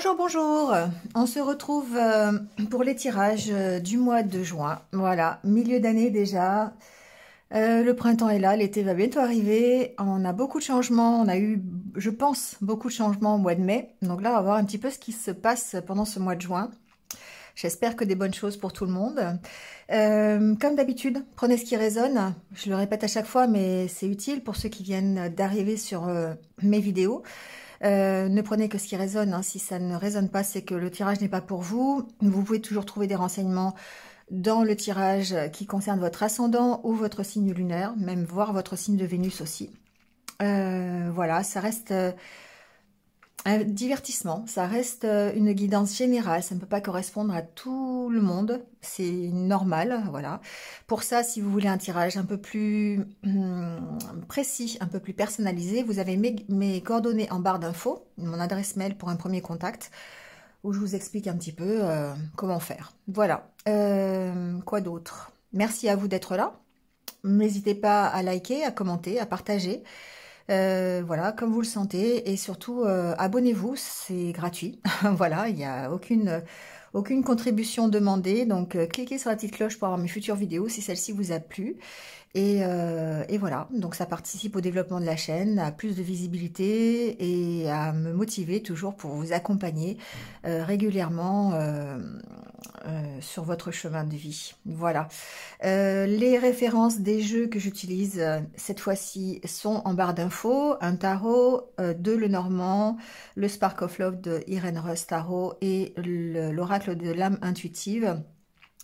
Bonjour, bonjour. On se retrouve pour les tirages du mois de juin. Voilà, milieu d'année déjà. Le printemps est là, l'été va bientôt arriver. On a beaucoup de changements. On a eu, je pense, beaucoup de changements au mois de mai. Donc là, on va voir un petit peu ce qui se passe pendant ce mois de juin. J'espère que des bonnes choses pour tout le monde. Comme d'habitude, prenez ce qui résonne. Je le répète à chaque fois, mais c'est utile pour ceux qui viennent d'arriver sur mes vidéos. Ne prenez que ce qui résonne, hein. Si ça ne résonne pas, c'est que le tirage n'est pas pour vous. Vous pouvez toujours trouver des renseignements dans le tirage qui concerne votre ascendant ou votre signe lunaire, même voir votre signe de Vénus aussi. Voilà, ça reste un divertissement, ça reste une guidance générale, ça ne peut pas correspondre à tout le monde, c'est normal, voilà. Pour ça, si vous voulez un tirage un peu plus précis, un peu plus personnalisé, vous avez mes coordonnées en barre d'infos, mon adresse mail pour un premier contact, où je vous explique un petit peu comment faire. Voilà, quoi d'autre? Merci à vous d'être là, n'hésitez pas à liker, à commenter, à partager. Voilà, comme vous le sentez, et surtout abonnez-vous, c'est gratuit. Voilà, il n'y a aucune contribution demandée, donc cliquez sur la petite cloche pour avoir mes futures vidéos si celle-ci vous a plu. Et voilà, donc ça participe au développement de la chaîne, à plus de visibilité et à me motiver toujours pour vous accompagner régulièrement sur votre chemin de vie. Voilà. Les références des jeux que j'utilise cette fois-ci sont en barre d'infos. Un tarot de Lenormand, le Spark of Love de Irene Rust Tarot et l'oracle de l'âme intuitive.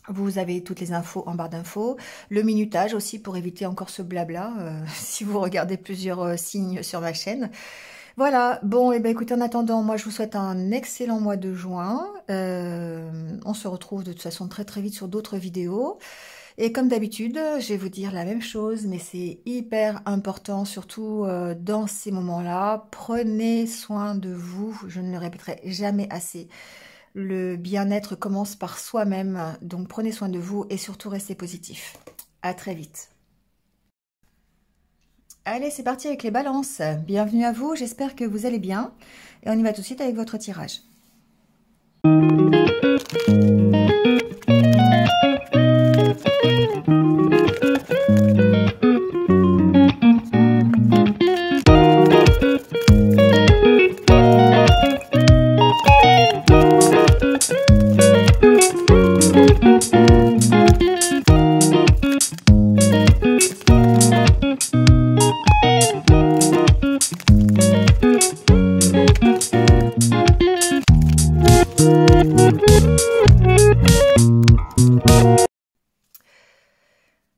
Vous avez toutes les infos en barre d'infos. Le minutage aussi pour éviter encore ce blabla si vous regardez plusieurs signes sur ma chaîne. Voilà, bon, et ben écoutez, en attendant, moi je vous souhaite un excellent mois de juin. On se retrouve de toute façon très très vite sur d'autres vidéos. Et comme d'habitude, je vais vous dire la même chose, mais c'est hyper important, surtout dans ces moments-là. Prenez soin de vous, je ne le répéterai jamais assez. Le bien-être commence par soi-même, donc prenez soin de vous et surtout restez positif. À très vite. Allez, c'est parti avec les balances. Bienvenue à vous, j'espère que vous allez bien. Et on y va tout de suite avec votre tirage.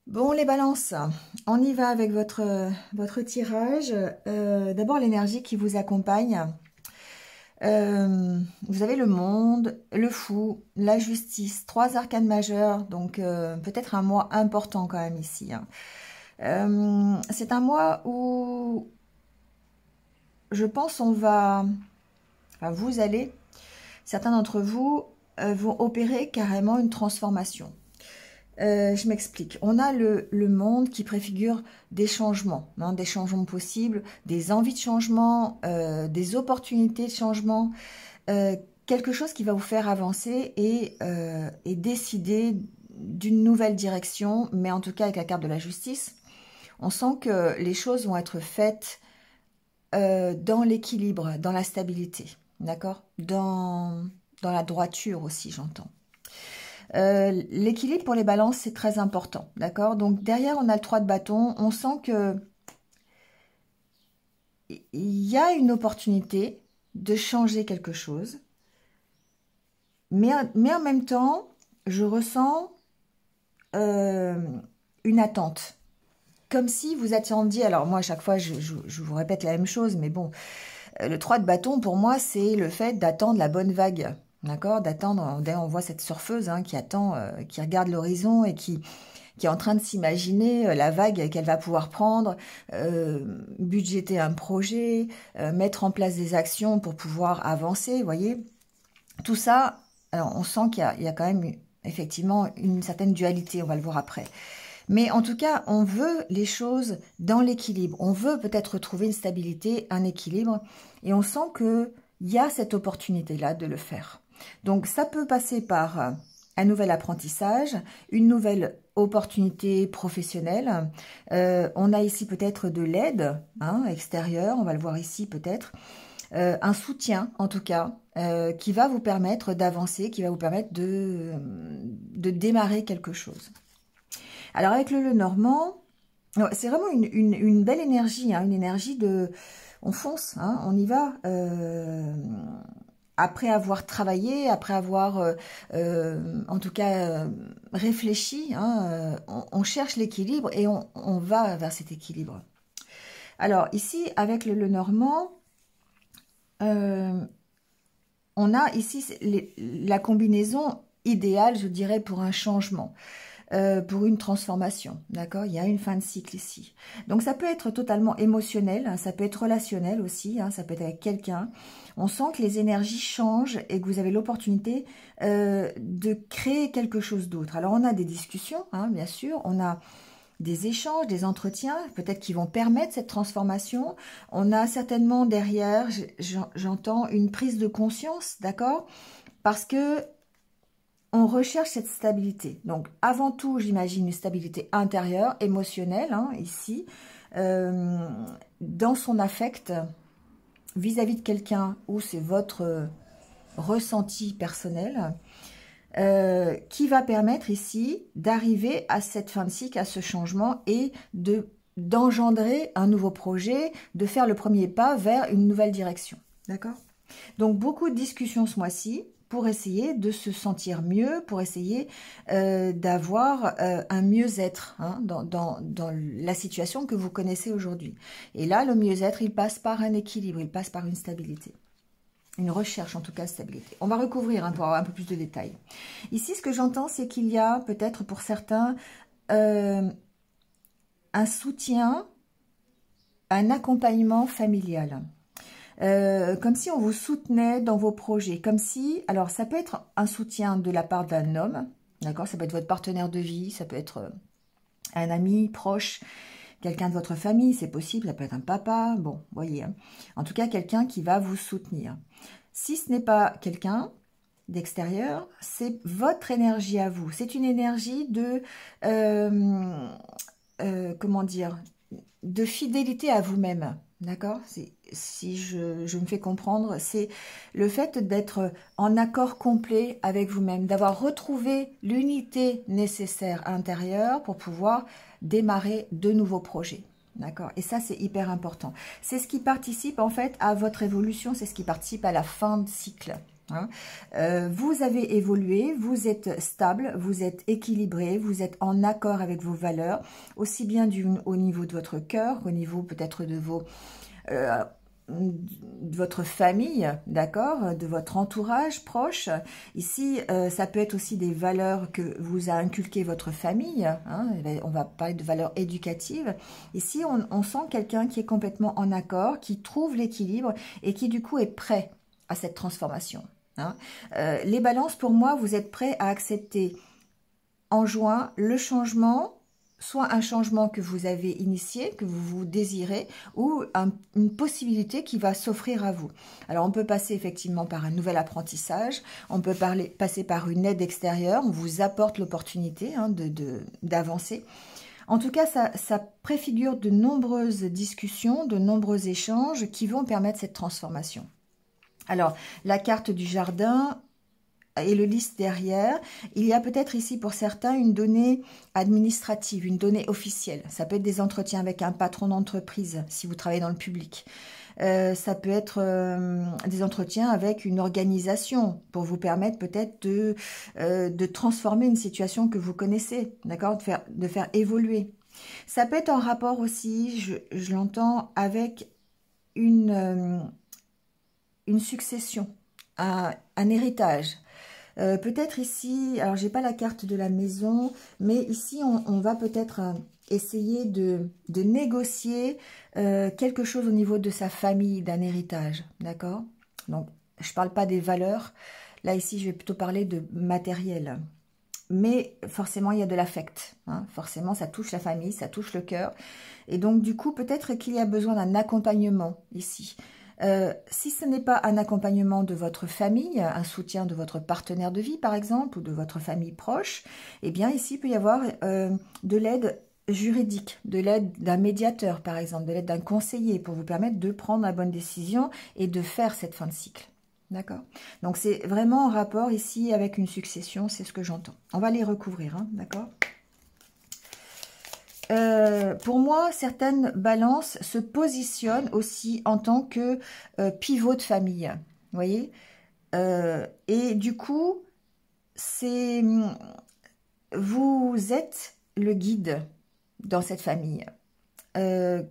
Bon, les balances, on y va avec votre tirage. D'abord, l'énergie qui vous accompagne. Vous avez le monde, le fou, la justice, 3 arcanes majeures, donc peut-être un mois important quand même ici. Hein. C'est un mois où je pense vous allez, certains d'entre vous vont opérer carrément une transformation. Je m'explique. On a le monde qui préfigure des changements, hein, des changements possibles, des envies de changement, des opportunités de changement, quelque chose qui va vous faire avancer et décider d'une nouvelle direction, mais en tout cas avec la carte de la justice, on sent que les choses vont être faites dans l'équilibre, dans la stabilité, d'accord, dans la droiture aussi, j'entends. L'équilibre pour les balances, c'est très important, d'accord? Donc derrière, on a le 3 de bâton. On sent que il y a une opportunité de changer quelque chose. Mais en même temps, je ressens une attente. Comme si vous attendiez... Alors moi, à chaque fois, je vous répète la même chose, mais bon, le 3 de bâton, pour moi, c'est le fait d'attendre la bonne vague. D'accord, d'attendre, d'ailleurs on voit cette surfeuse hein, qui attend, qui regarde l'horizon et qui est en train de s'imaginer la vague qu'elle va pouvoir prendre, budgéter un projet, mettre en place des actions pour pouvoir avancer, vous voyez. Tout ça, alors on sent qu'il y a quand même effectivement une certaine dualité, on va le voir après. Mais en tout cas, on veut les choses dans l'équilibre. On veut peut-être retrouver une stabilité, un équilibre. Et on sent que il y a cette opportunité-là de le faire. Donc, ça peut passer par un nouvel apprentissage, une nouvelle opportunité professionnelle. On a ici peut-être de l'aide extérieure, on va le voir ici peut-être. Un soutien, en tout cas, qui va vous permettre d'avancer, qui va vous permettre de démarrer quelque chose. Alors, avec le Lenormand, c'est vraiment une belle énergie, une énergie de... On fonce, on y va. Après avoir travaillé, après avoir, en tout cas, réfléchi, on cherche l'équilibre et on va vers cet équilibre. Alors, ici, avec le Lenormand, on a ici la combinaison idéale, je dirais, pour un changement. Pour une transformation, d'accord? Il y a une fin de cycle ici. Donc, ça peut être totalement émotionnel, ça peut être relationnel aussi, ça peut être avec quelqu'un. On sent que les énergies changent et que vous avez l'opportunité de créer quelque chose d'autre. Alors, on a des discussions, bien sûr, on a des échanges, des entretiens, peut-être qui vont permettre cette transformation. On a certainement derrière, j'entends une prise de conscience, d'accord? Parce que on recherche cette stabilité. Donc, avant tout, j'imagine une stabilité intérieure, émotionnelle, ici, dans son affect, vis-à-vis de quelqu'un où c'est votre ressenti personnel, qui va permettre ici d'arriver à cette fin de cycle, à ce changement et d'engendrer un nouveau projet, de faire le premier pas vers une nouvelle direction. D'accord? Donc, beaucoup de discussions ce mois-ci, pour essayer de se sentir mieux, pour essayer d'avoir un mieux-être dans la situation que vous connaissez aujourd'hui. Et là, le mieux-être, il passe par un équilibre, il passe par une stabilité. Une recherche, en tout cas, de stabilité. On va recouvrir pour avoir un peu plus de détails. Ici, ce que j'entends, c'est qu'il y a peut-être pour certains un soutien, un accompagnement familial. Comme si on vous soutenait dans vos projets, comme si, alors ça peut être un soutien de la part d'un homme, d'accord, ça peut être votre partenaire de vie, ça peut être un ami proche, quelqu'un de votre famille, c'est possible, ça peut être un papa, bon, voyez, en tout cas quelqu'un qui va vous soutenir. Si ce n'est pas quelqu'un d'extérieur, c'est votre énergie à vous, c'est une énergie de, comment dire, de fidélité à vous-même. D'accord? Si je me fais comprendre, c'est le fait d'être en accord complet avec vous-même, d'avoir retrouvé l'unité nécessaire intérieure pour pouvoir démarrer de nouveaux projets. D'accord? Et ça, c'est hyper important. C'est ce qui participe en fait à votre évolution, c'est ce qui participe à la fin de cycle. Vous avez évolué, vous êtes stable, vous êtes équilibré, vous êtes en accord avec vos valeurs, aussi bien au niveau de votre cœur qu'au niveau peut-être de votre famille, d'accord, de votre entourage proche. Ici, ça peut être aussi des valeurs que vous a inculquées votre famille. On va parler de valeurs éducatives. Ici, on sent quelqu'un qui est complètement en accord, qui trouve l'équilibre et qui du coup est prêt à cette transformation. Les balances, pour moi, vous êtes prêts à accepter en juin le changement, soit un changement que vous avez initié, que vous désirez, ou une possibilité qui va s'offrir à vous. Alors, on peut passer effectivement par un nouvel apprentissage, on peut passer par une aide extérieure, on vous apporte l'opportunité d'avancer. En tout cas, ça préfigure de nombreuses discussions, de nombreux échanges qui vont permettre cette transformation. Alors, la carte du jardin et le lys derrière, il y a peut-être ici pour certains une donnée administrative, une donnée officielle. Ça peut être des entretiens avec un patron d'entreprise si vous travaillez dans le public. Ça peut être des entretiens avec une organisation pour vous permettre peut-être de transformer une situation que vous connaissez, d'accord, de faire évoluer. Ça peut être en rapport aussi, je l'entends, avec une succession, un héritage. Peut-être ici, alors j'ai pas la carte de la maison, mais ici on va peut-être essayer de négocier quelque chose au niveau de sa famille, d'un héritage, d'accord? Donc je parle pas des valeurs, là ici je vais plutôt parler de matériel. Mais forcément, il y a de l'affect. Forcément, ça touche la famille, ça touche le cœur. Et donc, du coup, peut-être qu'il y a besoin d'un accompagnement ici. Si ce n'est pas un accompagnement de votre famille, un soutien de votre partenaire de vie par exemple, ou de votre famille proche, eh bien ici il peut y avoir de l'aide juridique, de l'aide d'un médiateur par exemple, de l'aide d'un conseiller pour vous permettre de prendre la bonne décision et de faire cette fin de cycle. D'accord? Donc c'est vraiment en rapport ici avec une succession, c'est ce que j'entends. On va les recouvrir, hein, d'accord? Pour moi, certaines balances se positionnent aussi en tant que pivot de famille. Vous voyez? Et du coup, vous êtes le guide dans cette famille. Comme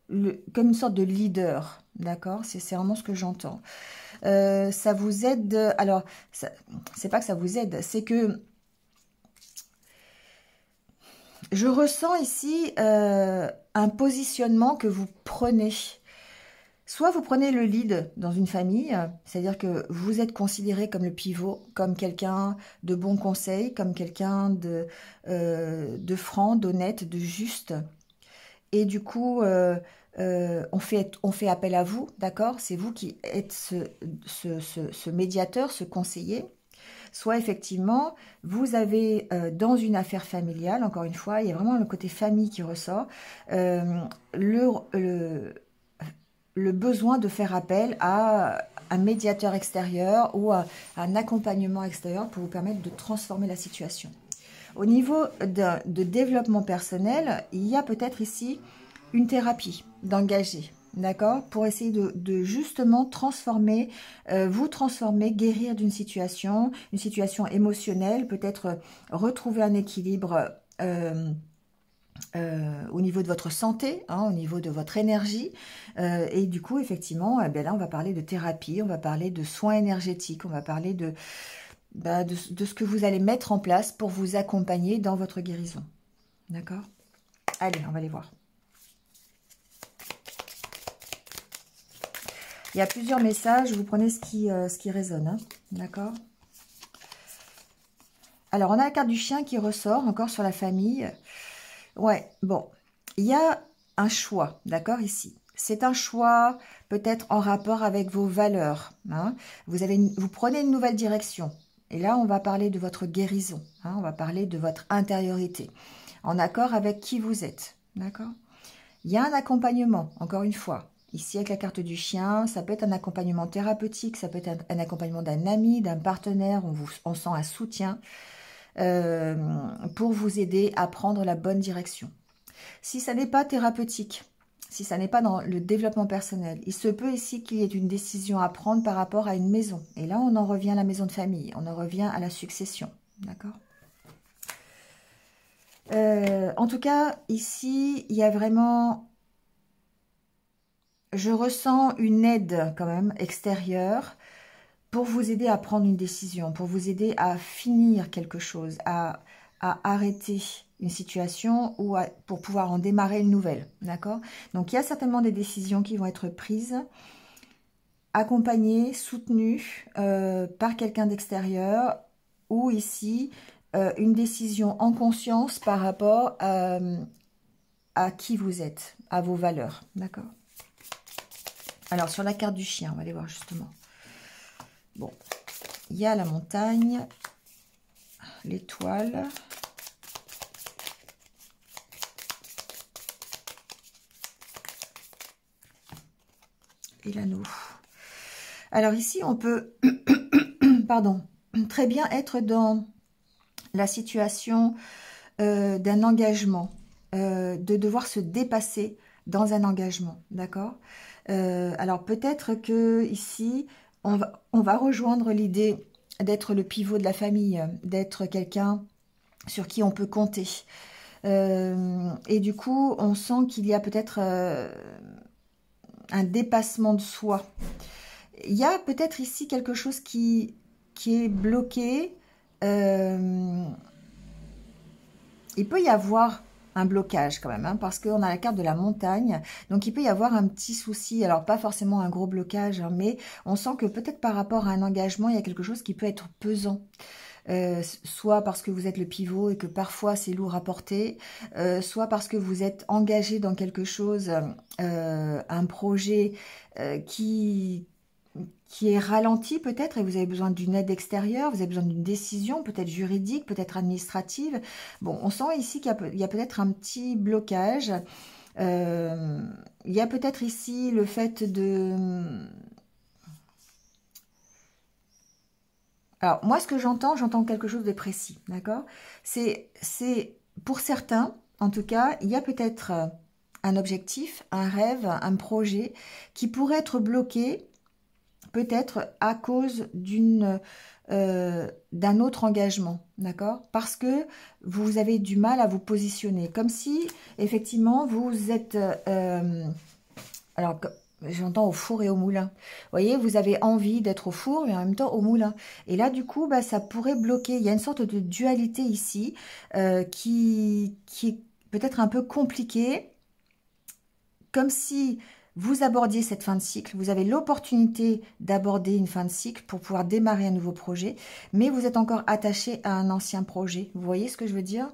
une sorte de leader. D'accord? C'est vraiment ce que j'entends. Ça vous aide. Alors, c'est pas que ça vous aide, c'est que je ressens ici un positionnement que vous prenez. Soit vous prenez le lead dans une famille, c'est-à-dire que vous êtes considéré comme le pivot, comme quelqu'un de bon conseil, comme quelqu'un de franc, d'honnête, de juste. Et du coup, on fait appel à vous, d'accord? C'est vous qui êtes ce médiateur, ce conseiller. Soit effectivement, vous avez dans une affaire familiale, encore une fois, il y a vraiment le côté famille qui ressort, le besoin de faire appel à un médiateur extérieur ou à un accompagnement extérieur pour vous permettre de transformer la situation. Au niveau de développement personnel, il y a peut-être ici une thérapie d'engager. D'accord? Pour essayer de justement transformer, vous transformer, guérir d'une situation, une situation émotionnelle, peut-être retrouver un équilibre au niveau de votre santé, hein, au niveau de votre énergie. Et du coup, effectivement, eh bien là, on va parler de thérapie, on va parler de soins énergétiques, on va parler de ce que vous allez mettre en place pour vous accompagner dans votre guérison. D'accord? Allez, on va les voir. Il y a plusieurs messages, vous prenez ce qui résonne, hein, d'accord? Alors, on a la carte du chien qui ressort, encore sur la famille. Ouais, bon, il y a un choix, d'accord, ici. C'est un choix peut-être en rapport avec vos valeurs. Hein. Vous prenez une nouvelle direction. Et là, on va parler de votre guérison. Hein, on va parler de votre intériorité, en accord avec qui vous êtes, d'accord? Il y a un accompagnement, encore une fois. Ici, avec la carte du chien, ça peut être un accompagnement thérapeutique, ça peut être un accompagnement d'un ami, d'un partenaire, on sent un soutien pour vous aider à prendre la bonne direction. Si ça n'est pas thérapeutique, si ça n'est pas dans le développement personnel, il se peut ici qu'il y ait une décision à prendre par rapport à une maison. Et là, on en revient à la maison de famille, on en revient à la succession, d'accord ? En tout cas, ici, il y a vraiment... Je ressens une aide quand même extérieure pour vous aider à prendre une décision, pour vous aider à finir quelque chose, à arrêter une situation ou pour pouvoir en démarrer une nouvelle, d'accord? Donc, il y a certainement des décisions qui vont être prises, accompagnées, soutenues par quelqu'un d'extérieur ou ici, une décision en conscience par rapport à qui vous êtes, à vos valeurs, d'accord? Alors, sur la carte du chien, on va aller voir justement. Bon, il y a la montagne, l'étoile. Et l'anneau. Alors ici, on peut, pardon, très bien être dans la situation d'un engagement, de devoir se dépasser dans un engagement, d'accord? Alors peut-être que ici, on va rejoindre l'idée d'être le pivot de la famille, d'être quelqu'un sur qui on peut compter. Et du coup, on sent qu'il y a peut-être un dépassement de soi. Il y a peut-être ici quelque chose qui est bloqué. Il peut y avoir un blocage quand même, hein, parce qu'on a la carte de la montagne, donc il peut y avoir un petit souci, alors pas forcément un gros blocage, hein, mais on sent que peut-être par rapport à un engagement, il y a quelque chose qui peut être pesant. soit parce que vous êtes le pivot et que parfois c'est lourd à porter, soit parce que vous êtes engagé dans quelque chose, un projet qui est ralenti peut-être et vous avez besoin d'une aide extérieure, vous avez besoin d'une décision peut-être juridique, peut-être administrative. Bon, on sent ici qu'il y a peut-être un petit blocage. Il y a peut-être ici le fait de... Alors, moi, ce que j'entends quelque chose de précis, d'accord? C'est pour certains, en tout cas, il y a peut-être un objectif, un rêve, un projet qui pourrait être bloqué peut-être à cause d'un autre engagement, d'accord? Parce que vous avez du mal à vous positionner, comme si effectivement vous êtes, alors j'entends au four et au moulin. Vous voyez, vous avez envie d'être au four mais en même temps au moulin. Et là du coup, bah, ça pourrait bloquer. Il y a une sorte de dualité ici qui est peut-être un peu compliquée, comme si vous abordiez cette fin de cycle, vous avez l'opportunité d'aborder une fin de cycle pour pouvoir démarrer un nouveau projet, mais vous êtes encore attaché à un ancien projet. Vous voyez ce que je veux dire?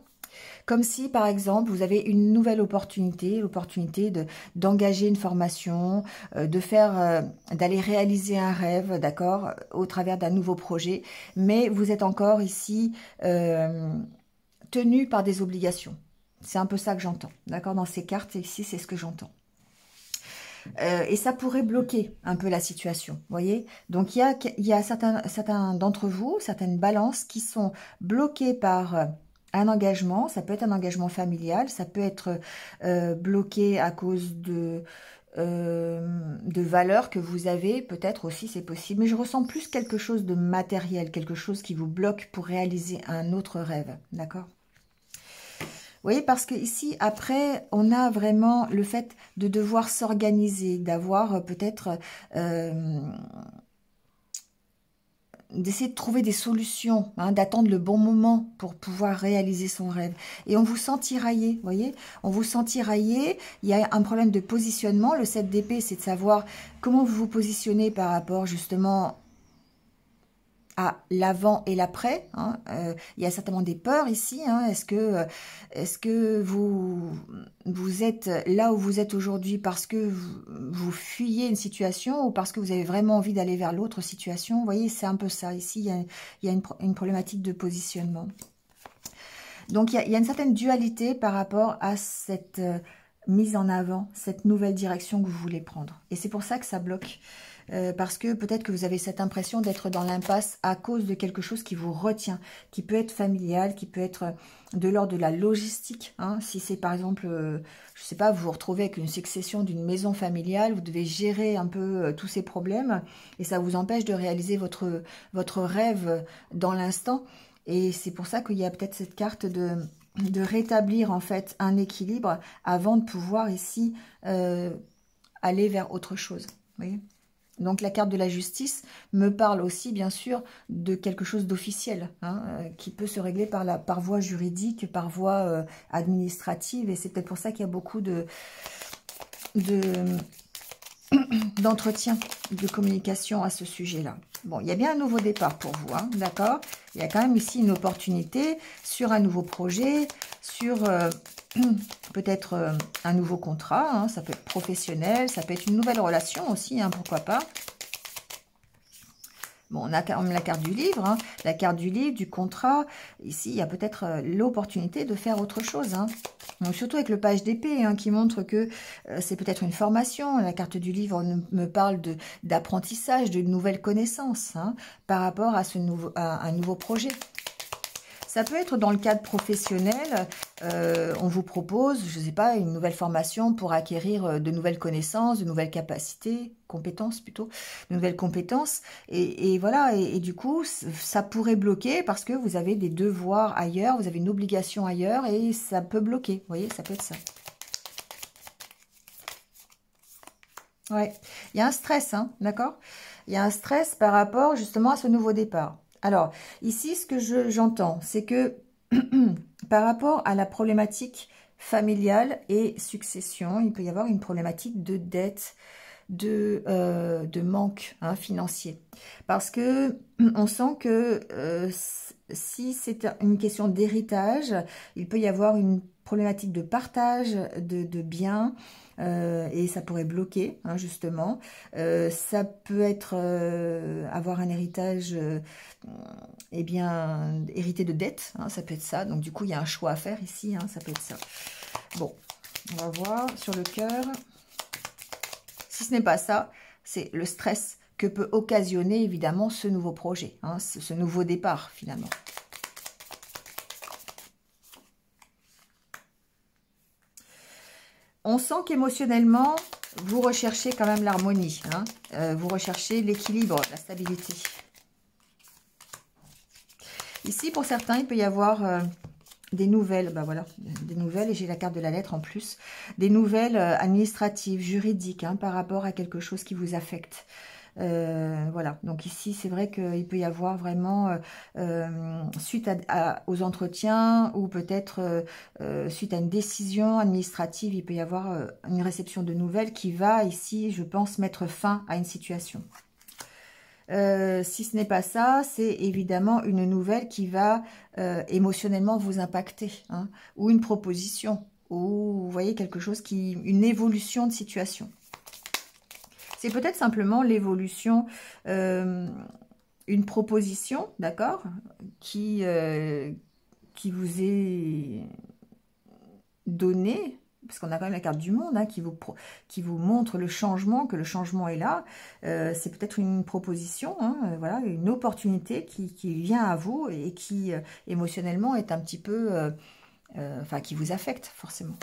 Comme si, par exemple, vous avez une nouvelle opportunité, l'opportunité d'engager une formation, d'aller réaliser un rêve, d'accord, au travers d'un nouveau projet, mais vous êtes encore ici tenu par des obligations. C'est un peu ça que j'entends, d'accord? Dans ces cartes, ici, c'est ce que j'entends. Et ça pourrait bloquer un peu la situation, vous voyez. Donc, il y a certains d'entre vous, certaines balances qui sont bloquées par un engagement. Ça peut être un engagement familial, ça peut être bloqué à cause de valeurs que vous avez, peut-être aussi, c'est possible. Mais je ressens plus quelque chose de matériel, quelque chose qui vous bloque pour réaliser un autre rêve, d'accord ? Vous voyez, parce que ici, après, on a vraiment le fait de devoir s'organiser, d'avoir peut-être... d'essayer de trouver des solutions, hein, d'attendre le bon moment pour pouvoir réaliser son rêve. Et on vous sent tiraillé, vous voyez, on vous sent tiraillé, il y a un problème de positionnement. Le 7 d'épée, c'est de savoir comment vous vous positionnez par rapport justement à l'avant et l'après, hein. Il y a certainement des peurs ici, hein. Est-ce que vous êtes là où vous êtes aujourd'hui parce que vous fuyez une situation ou parce que vous avez vraiment envie d'aller vers l'autre situation? Vous voyez, c'est un peu ça. Ici, il y a une problématique de positionnement. Donc, il y a une certaine dualité par rapport à cette mise en avant, cette nouvelle direction que vous voulez prendre. Et c'est pour ça que ça bloque. Parce que peut-être que vous avez cette impression d'être dans l'impasse à cause de quelque chose qui vous retient, qui peut être familial, qui peut être de l'ordre de la logistique. Hein. Si c'est par exemple, je ne sais pas, vous vous retrouvez avec une succession d'une maison familiale, vous devez gérer un peu tous ces problèmes et ça vous empêche de réaliser votre rêve dans l'instant. Et c'est pour ça qu'il y a peut-être cette carte de rétablir en fait un équilibre avant de pouvoir ici aller vers autre chose. Vous voyez ? Donc la carte de la justice me parle aussi bien sûr de quelque chose d'officiel, hein, qui peut se régler par voie juridique, par voie administrative, et c'est peut-être pour ça qu'il y a beaucoup d'entretien, de communication à ce sujet-là. Bon, il y a bien un nouveau départ pour vous, hein, d'accord? Il y a quand même ici une opportunité sur un nouveau projet, sur peut-être un nouveau contrat, hein, ça peut être professionnel, ça peut être une nouvelle relation aussi, hein, pourquoi pas. Bon, on a quand même la carte du livre, hein, la carte du livre, du contrat. Ici, il y a peut-être l'opportunité de faire autre chose, hein. Donc, surtout avec le page d'épée, hein, qui montre que c'est peut-être une formation. La carte du livre me parle d'apprentissage, de nouvelles connaissances, hein, par rapport à un nouveau projet. Ça peut être dans le cadre professionnel, on vous propose, je ne sais pas, une nouvelle formation pour acquérir de nouvelles connaissances, de nouvelles capacités, compétences plutôt, de nouvelles compétences. Et voilà, et du coup, ça pourrait bloquer parce que vous avez des devoirs ailleurs, vous avez une obligation ailleurs et ça peut bloquer. Vous voyez, ça peut être ça. Ouais, il y a un stress, hein, d'accord? Il y a un stress par rapport justement à ce nouveau départ. Alors, ici, ce que j'entends, c'est que par rapport à la problématique familiale et succession, il peut y avoir une problématique de dette, de manque, hein, financier. Parce que on sent que si c'est une question d'héritage, il peut y avoir une problématique de partage de biens, et ça pourrait bloquer, hein, justement. Ça peut être avoir un héritage, eh bien, hérité de dettes, hein, ça peut être ça. Donc du coup, il y a un choix à faire ici, hein, ça peut être ça. Bon, on va voir sur le cœur. Si ce n'est pas ça, c'est le stress que peut occasionner évidemment ce nouveau projet, hein, ce nouveau départ finalement. On sent qu'émotionnellement, vous recherchez quand même l'harmonie, hein, vous recherchez l'équilibre, la stabilité. Ici, pour certains, il peut y avoir des nouvelles, ben voilà, des nouvelles, et j'ai la carte de la lettre en plus, des nouvelles administratives, juridiques, hein, par rapport à quelque chose qui vous affecte. Voilà, donc ici c'est vrai qu'il peut y avoir vraiment suite aux entretiens ou peut-être suite à une décision administrative, il peut y avoir une réception de nouvelles qui va ici, je pense, mettre fin à une situation. Si ce n'est pas ça, c'est évidemment une nouvelle qui va émotionnellement vous impacter, hein, ou une proposition, ou vous voyez quelque chose une évolution de situation. C'est peut-être simplement l'évolution, une proposition, d'accord, qui vous est donnée, parce qu'on a quand même la carte du monde, hein, qui vous montre le changement, que le changement est là. C'est peut-être une proposition, hein, voilà, une opportunité qui vient à vous et qui émotionnellement est un petit peu, enfin, qui vous affecte forcément.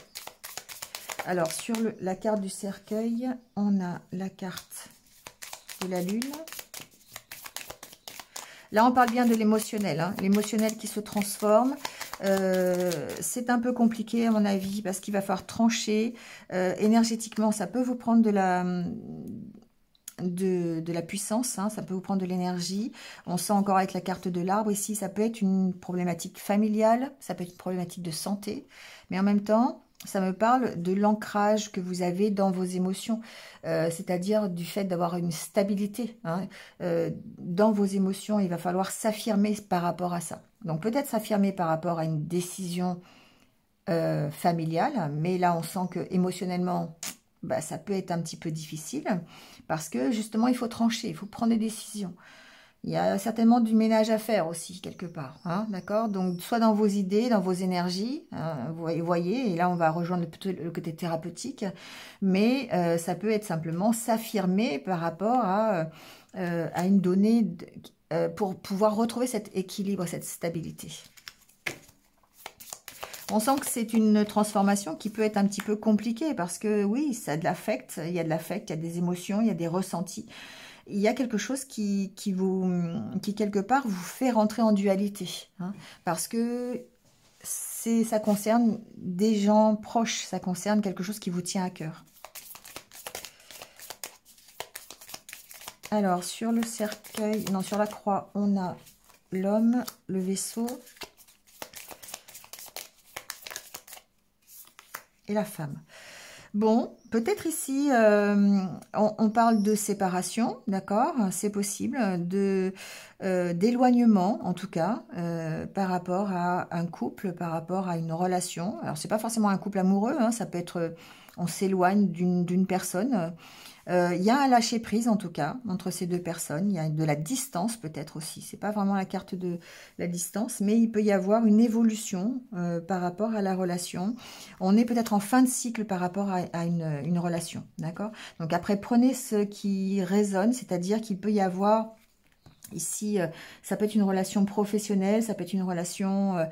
Alors, sur la carte du cercueil, on a la carte de la lune. Là, on parle bien de l'émotionnel, hein, l'émotionnel qui se transforme. C'est un peu compliqué, à mon avis, parce qu'il va falloir trancher. Énergétiquement, ça peut vous prendre de la puissance, hein, ça peut vous prendre de l'énergie. On sent encore avec la carte de l'arbre, ici, ça peut être une problématique familiale, ça peut être une problématique de santé. Mais en même temps, ça me parle de l'ancrage que vous avez dans vos émotions, c'est-à-dire du fait d'avoir une stabilité, hein, dans vos émotions. Il va falloir s'affirmer par rapport à ça. Donc peut-être s'affirmer par rapport à une décision familiale, mais là on sent que émotionnellement, bah, ça peut être un petit peu difficile, parce que justement il faut trancher, il faut prendre des décisions. Il y a certainement du ménage à faire aussi, quelque part, hein, d'accord? Donc, soit dans vos idées, dans vos énergies, hein, vous voyez, et là, on va rejoindre le côté thérapeutique, mais ça peut être simplement s'affirmer par rapport à une donnée pour pouvoir retrouver cet équilibre, cette stabilité. On sent que c'est une transformation qui peut être un petit peu compliquée, parce que oui, ça a de l'affect, il y a de l'affect, il y a des émotions, il y a des ressentis. Il y a quelque chose qui quelque part vous fait rentrer en dualité, hein, parce que ça concerne des gens proches, ça concerne quelque chose qui vous tient à cœur. Alors, sur le cercueil, non, sur la croix, on a l'homme, le vaisseau et la femme. Bon, peut-être ici, on parle de séparation, d'accord? C'est possible, d'éloignement, en tout cas, par rapport à un couple, par rapport à une relation. Alors, c'est pas forcément un couple amoureux, hein, ça peut être, on s'éloigne d'une personne. Il y a un lâcher-prise, en tout cas, entre ces deux personnes. Il y a de la distance, peut-être aussi. C'est pas vraiment la carte de la distance, mais il peut y avoir une évolution par rapport à la relation. On est peut-être en fin de cycle par rapport à une relation, d'accord? Donc après, prenez ce qui résonne, c'est-à-dire qu'il peut y avoir... Ici, ça peut être une relation professionnelle, ça peut être une relation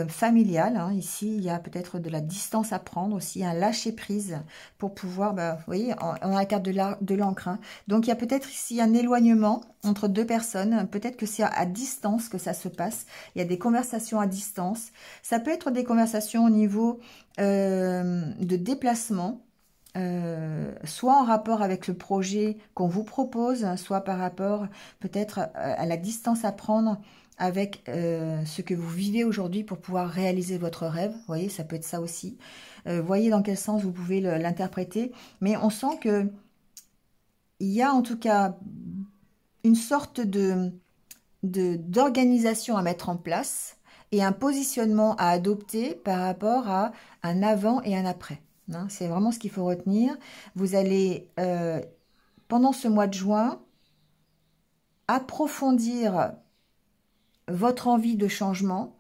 familiale, hein. Ici, il y a peut-être de la distance à prendre aussi, un lâcher-prise pour pouvoir, bah, vous voyez, on a la carte de l'encre, hein. Donc, il y a peut-être ici un éloignement entre deux personnes. Peut-être que c'est à distance que ça se passe. Il y a des conversations à distance. Ça peut être des conversations au niveau de déplacement. Soit en rapport avec le projet qu'on vous propose, soit par rapport peut-être à la distance à prendre avec ce que vous vivez aujourd'hui pour pouvoir réaliser votre rêve. Vous voyez, ça peut être ça aussi. Voyez dans quel sens vous pouvez l'interpréter. Mais on sent que il y a en tout cas une sorte d'organisation à mettre en place et un positionnement à adopter par rapport à un avant et un après. Hein, c'est vraiment ce qu'il faut retenir. Vous allez, pendant ce mois de juin, approfondir votre envie de changement,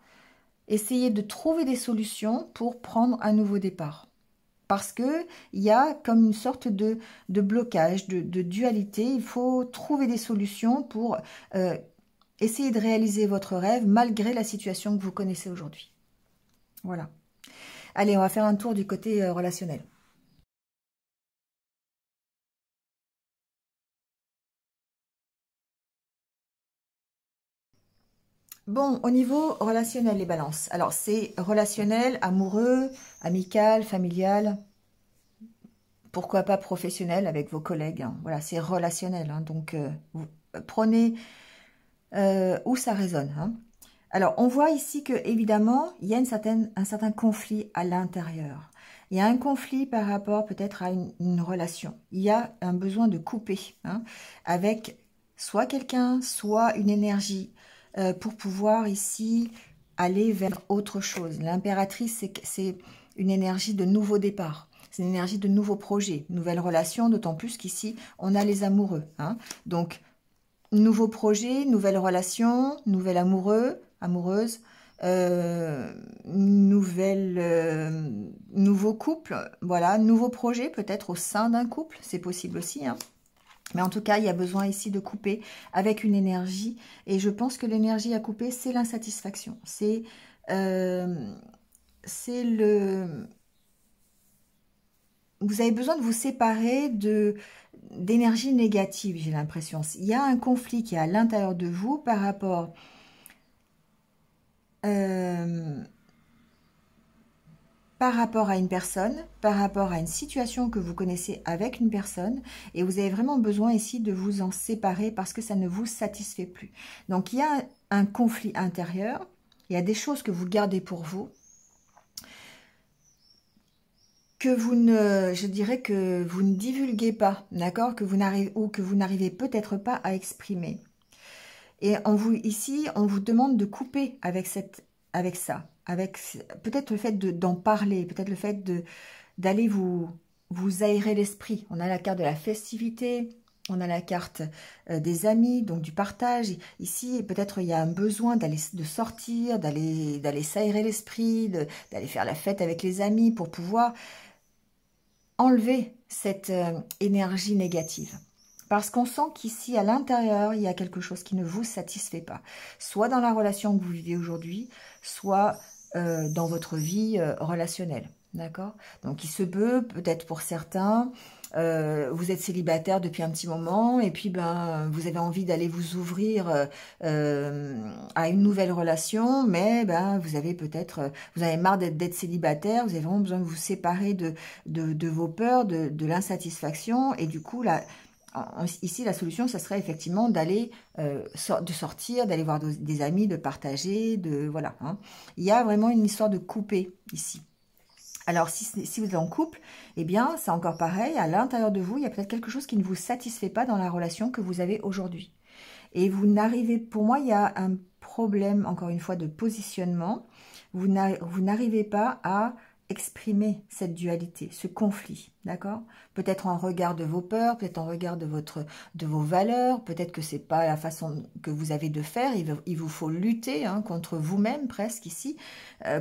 essayer de trouver des solutions pour prendre un nouveau départ. Parce qu'il y a comme une sorte de blocage, de dualité. Il faut trouver des solutions pour essayer de réaliser votre rêve malgré la situation que vous connaissez aujourd'hui. Voilà. Allez, on va faire un tour du côté relationnel. Bon, au niveau relationnel, les balances. Alors, c'est relationnel, amoureux, amical, familial, pourquoi pas professionnel avec vos collègues. Hein. Voilà, c'est relationnel. Hein. Donc, vous prenez où ça résonne. Hein. Alors, on voit ici que, évidemment, il y a un certain conflit à l'intérieur. Il y a un conflit par rapport peut-être à une relation. Il y a un besoin de couper hein, avec soit quelqu'un, soit une énergie pour pouvoir ici aller vers autre chose. L'impératrice, c'est une énergie de nouveau départ. C'est une énergie de nouveau projet, nouvelle relation, d'autant plus qu'ici, on a les amoureux. Hein. Donc, nouveau projet, nouvelle relation, nouvel amoureux, amoureuse, nouveau couple, voilà, nouveau projet peut-être au sein d'un couple, c'est possible aussi. Hein. Mais en tout cas, il y a besoin ici de couper avec une énergie. Et je pense que l'énergie à couper, c'est l'insatisfaction. C'est vous avez besoin de vous séparer d'énergie négative, j'ai l'impression. Il y a un conflit qui est à l'intérieur de vous par rapport à une personne, par rapport à une situation que vous connaissez avec une personne, et vous avez vraiment besoin ici de vous en séparer parce que ça ne vous satisfait plus. Donc il y a un conflit intérieur, il y a des choses que vous gardez pour vous, que je dirais que vous ne divulguez pas, d'accord, que vous n'arrivez peut-être pas à exprimer. Et ici, on vous demande de couper avec ça, avec peut-être le fait d'en parler, peut-être le fait d'aller vous aérer l'esprit. On a la carte de la festivité, on a la carte des amis, donc du partage. Ici, peut-être il y a un besoin de sortir, d'aller s'aérer l'esprit, d'aller faire la fête avec les amis pour pouvoir enlever cette énergie négative. Parce qu'on sent qu'ici, à l'intérieur, il y a quelque chose qui ne vous satisfait pas. Soit dans la relation que vous vivez aujourd'hui, soit dans votre vie relationnelle. D'accord? Donc, il se peut, peut-être pour certains, vous êtes célibataire depuis un petit moment et puis ben vous avez envie d'aller vous ouvrir à une nouvelle relation, mais ben vous avez marre d'être célibataire, vous avez vraiment besoin de vous séparer de vos peurs, de l'insatisfaction, et du coup là ici la solution ça serait effectivement d'aller de sortir, d'aller voir des amis, de partager, voilà. Hein. Il y a vraiment une histoire de couper ici. Alors, si vous êtes en couple, eh bien, c'est encore pareil. À l'intérieur de vous, il y a peut-être quelque chose qui ne vous satisfait pas dans la relation que vous avez aujourd'hui. Et vous n'arrivez, pour moi, il y a un problème, encore une fois, de positionnement. Vous n'arrivez pas à exprimer cette dualité, ce conflit, d'accord? Peut-être en regard de vos peurs, peut-être en regard de vos valeurs, peut-être que c'est pas la façon que vous avez de faire. Il vous faut lutter hein, contre vous-même presque ici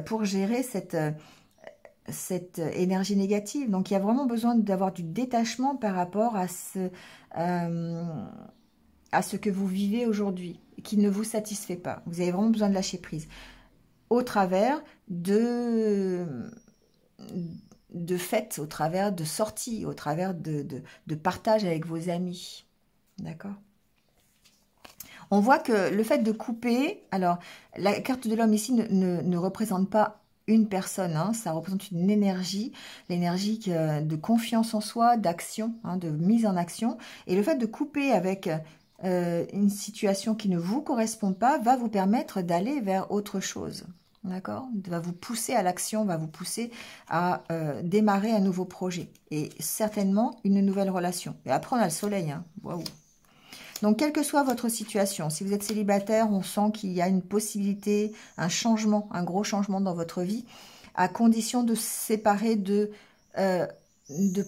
pour gérer cette énergie négative. Donc, il y a vraiment besoin d'avoir du détachement par rapport à ce que vous vivez aujourd'hui, qui ne vous satisfait pas. Vous avez vraiment besoin de lâcher prise. Au travers de fêtes, au travers de sorties, au travers de partage avec vos amis. D'accord ? On voit que le fait de couper, alors la carte de l'homme ici ne représente pas une personne, hein, ça représente une énergie, l'énergie de confiance en soi, d'action, hein, de mise en action. Et le fait de couper avec une situation qui ne vous correspond pas va vous permettre d'aller vers autre chose. D'accord ? Va vous pousser à l'action, va vous pousser à démarrer un nouveau projet. Et certainement une nouvelle relation. Et après, on a le soleil. Hein. Waouh ! Donc, quelle que soit votre situation, si vous êtes célibataire, on sent qu'il y a une possibilité, un changement, un gros changement dans votre vie, à condition de se séparer de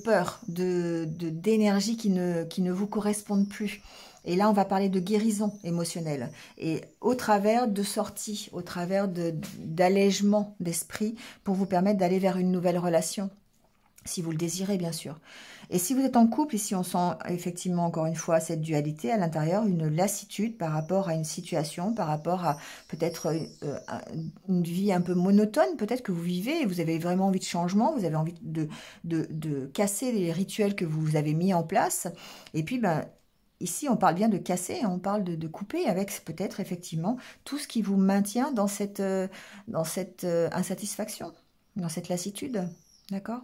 peur, d'énergie qui ne vous correspondent plus. Et là, on va parler de guérison émotionnelle. Et au travers de sorties, au travers d'allègement d'esprit, pour vous permettre d'aller vers une nouvelle relation. Si vous le désirez, bien sûr. Et si vous êtes en couple, ici, on sent effectivement, encore une fois, cette dualité à l'intérieur, une lassitude par rapport à une situation, par rapport à peut-être une vie un peu monotone, peut-être que vous vivez et vous avez vraiment envie de changement, vous avez envie de casser les rituels que vous avez mis en place. Et puis, ben, ici, on parle bien de casser, on parle de couper avec peut-être effectivement tout ce qui vous maintient dans cette insatisfaction, dans cette lassitude. D'accord ?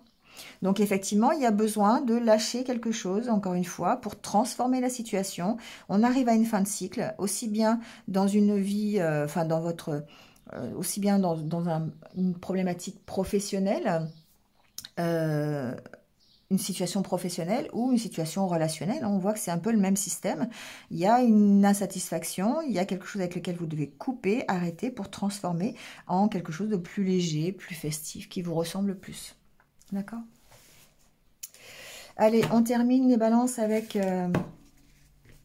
Donc effectivement, il y a besoin de lâcher quelque chose, encore une fois, pour transformer la situation. On arrive à une fin de cycle, aussi bien dans une vie, aussi bien dans une problématique professionnelle, une situation professionnelle ou une situation relationnelle. On voit que c'est un peu le même système. Il y a une insatisfaction, il y a quelque chose avec lequel vous devez couper, arrêter pour transformer en quelque chose de plus léger, plus festif, qui vous ressemble plus. D'accord ? Allez, on termine les balances avec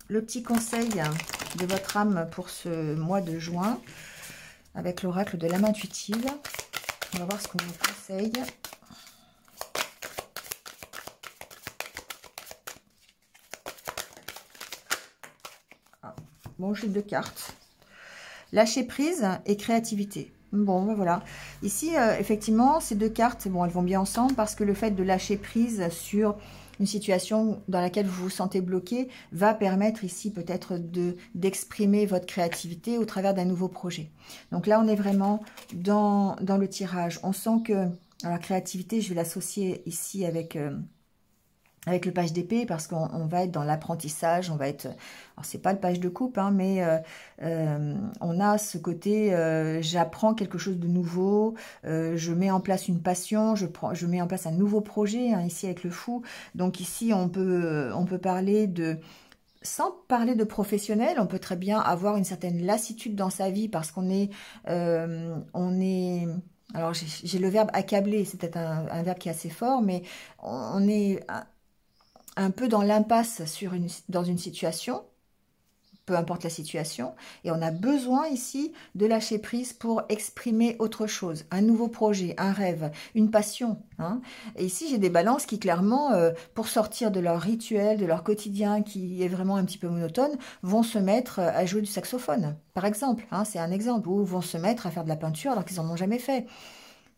le petit conseil de votre âme pour ce mois de juin, avec l'oracle de l'âme intuitive. On va voir ce qu'on vous conseille. Bon, j'ai 2 cartes. Lâcher prise et créativité. Bon, ben voilà. Ici, effectivement, ces 2 cartes, bon, elles vont bien ensemble parce que le fait de lâcher prise sur une situation dans laquelle vous vous sentez bloqué va permettre ici peut-être d'exprimer votre créativité au travers d'un nouveau projet. Donc là, on est vraiment dans le tirage. On sent que la créativité, je vais l'associer ici avec le page d'épée, parce qu'on va être dans l'apprentissage, on va être... Alors, c'est pas le page de coupe, hein, mais on a ce côté, j'apprends quelque chose de nouveau, je mets en place une passion, je mets en place un nouveau projet, hein, ici avec le fou. Donc ici, on peut parler de... Sans parler de professionnel, on peut très bien avoir une certaine lassitude dans sa vie, parce qu'on est... alors, j'ai le verbe accabler, c'est peut-être un verbe qui est assez fort, mais on est... un peu dans l'impasse dans une situation, peu importe la situation, et on a besoin ici de lâcher prise pour exprimer autre chose, un nouveau projet, un rêve, une passion. Hein. Et ici, j'ai des balances qui, clairement, pour sortir de leur rituel, de leur quotidien qui est vraiment un petit peu monotone, vont se mettre à jouer du saxophone, par exemple. Hein, c'est un exemple, ou vont se mettre à faire de la peinture alors qu'ils n'en ont jamais fait.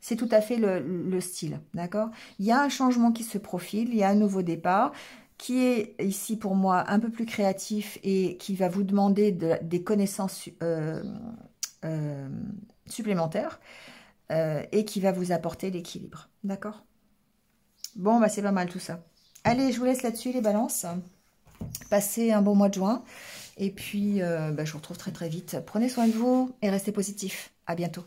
C'est tout à fait le style, d'accord? Il y a un changement qui se profile, il y a un nouveau départ qui est ici pour moi un peu plus créatif et qui va vous demander des connaissances supplémentaires et qui va vous apporter l'équilibre, d'accord? Bon, bah c'est pas mal tout ça. Allez, je vous laisse là-dessus les balances. Passez un bon mois de juin et puis je vous retrouve très très vite. Prenez soin de vous et restez positifs. À bientôt.